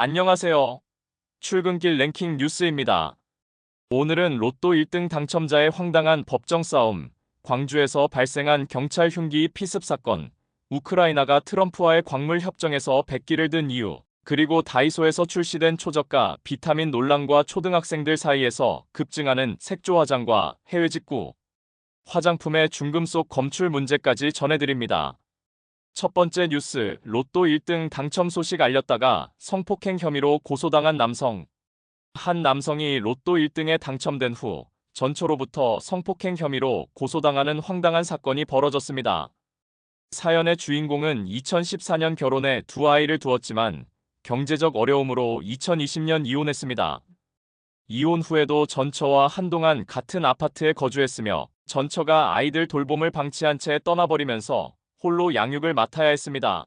안녕하세요. 출근길 랭킹 뉴스입니다. 오늘은 로또 1등 당첨자의 황당한 법정 싸움, 광주에서 발생한 경찰 흉기 피습 사건, 우크라이나가 트럼프와의 광물 협정에서 백기를 든 이유, 그리고 다이소에서 출시된 초저가 비타민 논란과 초등학생들 사이에서 급증하는 색조 화장과 해외 직구, 화장품의 중금속 검출 문제까지 전해드립니다. 첫 번째 뉴스, 로또 1등 당첨 소식 알렸다가 성폭행 혐의로 고소당한 남성. 한 남성이 로또 1등에 당첨된 후 전처로부터 성폭행 혐의로 고소당하는 황당한 사건이 벌어졌습니다. 사연의 주인공은 2014년 결혼해 두 아이를 두었지만 경제적 어려움으로 2020년 이혼했습니다. 이혼 후에도 전처와 한동안 같은 아파트에 거주했으며 전처가 아이들 돌봄을 방치한 채 떠나버리면서 홀로 양육을 맡아야 했습니다.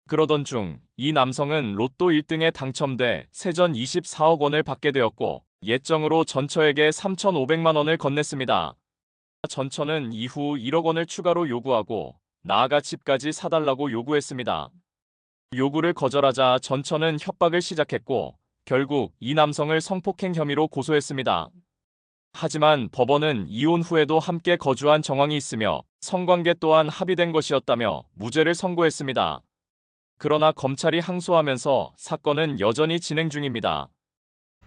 그러던 중 이 남성은 로또 1등에 당첨돼 세전 24억 원을 받게 되었고 예정으로 전처에게 3,500만 원을 건넸습니다. 전처는 이후 1억 원을 추가로 요구하고 나아가 집까지 사달라고 요구했습니다. 요구를 거절하자 전처는 협박을 시작했고 결국 이 남성을 성폭행 혐의로 고소했습니다. 하지만 법원은 이혼 후에도 함께 거주한 정황이 있으며 성관계 또한 합의된 것이었다며 무죄를 선고했습니다. 그러나 검찰이 항소하면서 사건은 여전히 진행 중입니다.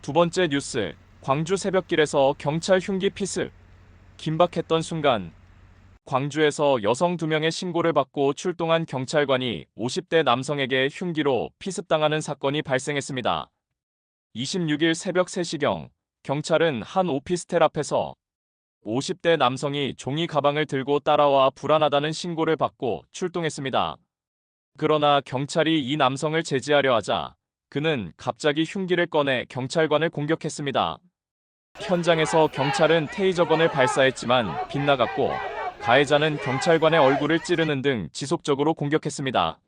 두 번째 뉴스, 광주 새벽길에서 경찰 흉기 피습. 긴박했던 순간, 광주에서 여성 2명의 신고를 받고 출동한 경찰관이 50대 남성에게 흉기로 피습당하는 사건이 발생했습니다. 26일 새벽 3시경, 경찰은 한 오피스텔 앞에서 50대 남성이 종이 가방을 들고 따라와 불안하다는 신고를 받고 출동했습니다. 그러나 경찰이 이 남성을 제지하려 하자 그는 갑자기 흉기를 꺼내 경찰관을 공격했습니다. 현장에서 경찰은 테이저건을 발사했지만 빗나갔고 가해자는 경찰관의 얼굴을 찌르는 등 지속적으로 공격했습니다.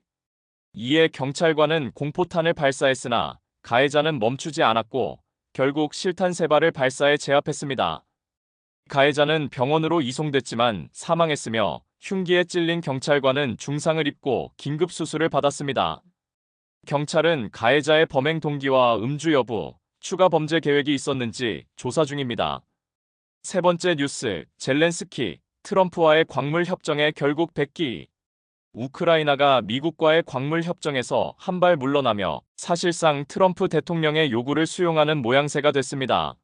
이에 경찰관은 공포탄을 발사했으나 가해자는 멈추지 않았고 결국 실탄 3발을 발사해 제압했습니다. 가해자는 병원으로 이송됐지만 사망했으며 흉기에 찔린 경찰관은 중상을 입고 긴급 수술을 받았습니다. 경찰은 가해자의 범행 동기와 음주 여부, 추가 범죄 계획이 있었는지 조사 중입니다. 세 번째 뉴스, 젤렌스키, 트럼프와의 광물 협정에 결국 백기. 우크라이나가 미국과의 광물 협정에서 한 발 물러나며 사실상 트럼프 대통령의 요구를 수용하는 모양새가 됐습니다.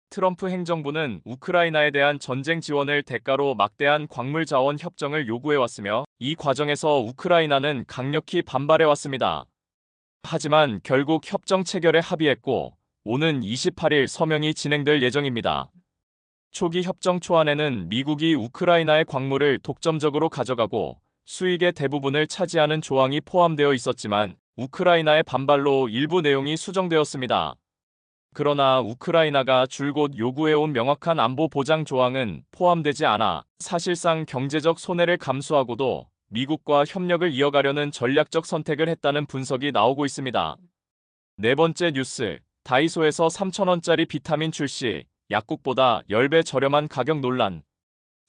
트럼프 행정부는 우크라이나에 대한 전쟁 지원을 대가로 막대한 광물 자원 협정을 요구해왔으며 이 과정에서 우크라이나는 강력히 반발해왔습니다. 하지만 결국 협정 체결에 합의했고 오는 28일 서명이 진행될 예정입니다. 초기 협정 초안에는 미국이 우크라이나의 광물을 독점적으로 가져가고 수익의 대부분을 차지하는 조항이 포함되어 있었지만 우크라이나의 반발로 일부 내용이 수정되었습니다. 그러나 우크라이나가 줄곧 요구해온 명확한 안보 보장 조항은 포함되지 않아 사실상 경제적 손해를 감수하고도 미국과 협력을 이어가려는 전략적 선택을 했다는 분석이 나오고 있습니다. 네 번째 뉴스, 다이소에서 3,000원짜리 비타민 출시, 약국보다 10배 저렴한 가격 논란.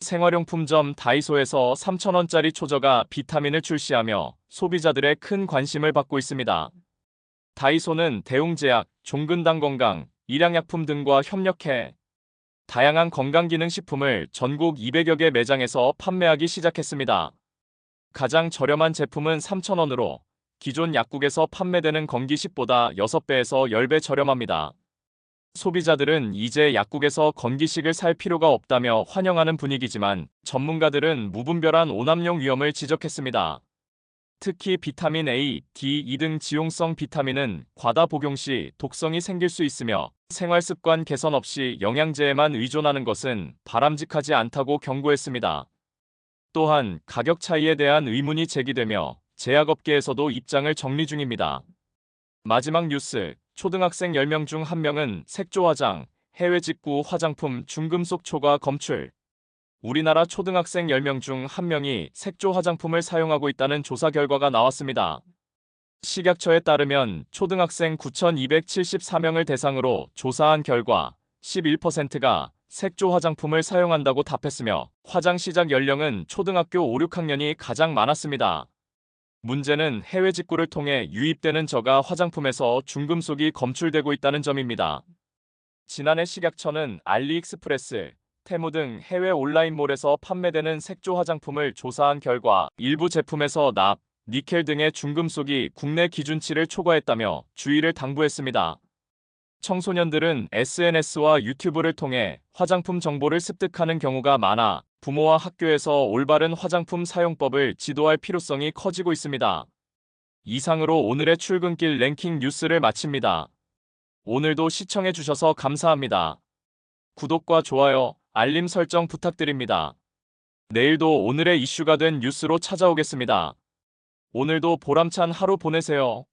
생활용품점 다이소에서 3,000원짜리 초저가 비타민을 출시하며 소비자들의 큰 관심을 받고 있습니다. 다이소는 대웅제약, 종근당 건강, 일양약품 등과 협력해 다양한 건강기능식품을 전국 200여 개 매장에서 판매하기 시작했습니다. 가장 저렴한 제품은 3,000원으로 기존 약국에서 판매되는 건기식보다 6배에서 10배 저렴합니다. 소비자들은 이제 약국에서 건기식을 살 필요가 없다며 환영하는 분위기지만 전문가들은 무분별한 오남용 위험을 지적했습니다. 특히 비타민 A, D, E 등 지용성 비타민은 과다 복용 시 독성이 생길 수 있으며 생활습관 개선 없이 영양제에만 의존하는 것은 바람직하지 않다고 경고했습니다. 또한 가격 차이에 대한 의문이 제기되며 제약업계에서도 입장을 정리 중입니다. 마지막 뉴스, 초등학생 10명 중 1명은 색조 화장, 해외 직구 화장품 중금속 초과 검출. 우리나라 초등학생 10명 중 1명이 색조 화장품을 사용하고 있다는 조사 결과가 나왔습니다. 식약처에 따르면 초등학생 9,274명을 대상으로 조사한 결과 11%가 색조 화장품을 사용한다고 답했으며 화장 시작 연령은 초등학교 5, 6학년이 가장 많았습니다. 문제는 해외 직구를 통해 유입되는 저가 화장품에서 중금속이 검출되고 있다는 점입니다. 지난해 식약처는 알리익스프레스, 테무 등 해외 온라인몰에서 판매되는 색조 화장품을 조사한 결과 일부 제품에서 납, 니켈 등의 중금속이 국내 기준치를 초과했다며 주의를 당부했습니다. 청소년들은 SNS와 유튜브를 통해 화장품 정보를 습득하는 경우가 많아 부모와 학교에서 올바른 화장품 사용법을 지도할 필요성이 커지고 있습니다. 이상으로 오늘의 출근길 랭킹 뉴스를 마칩니다. 오늘도 시청해주셔서 감사합니다. 구독과 좋아요, 알림 설정 부탁드립니다. 내일도 오늘의 이슈가 된 뉴스로 찾아오겠습니다. 오늘도 보람찬 하루 보내세요.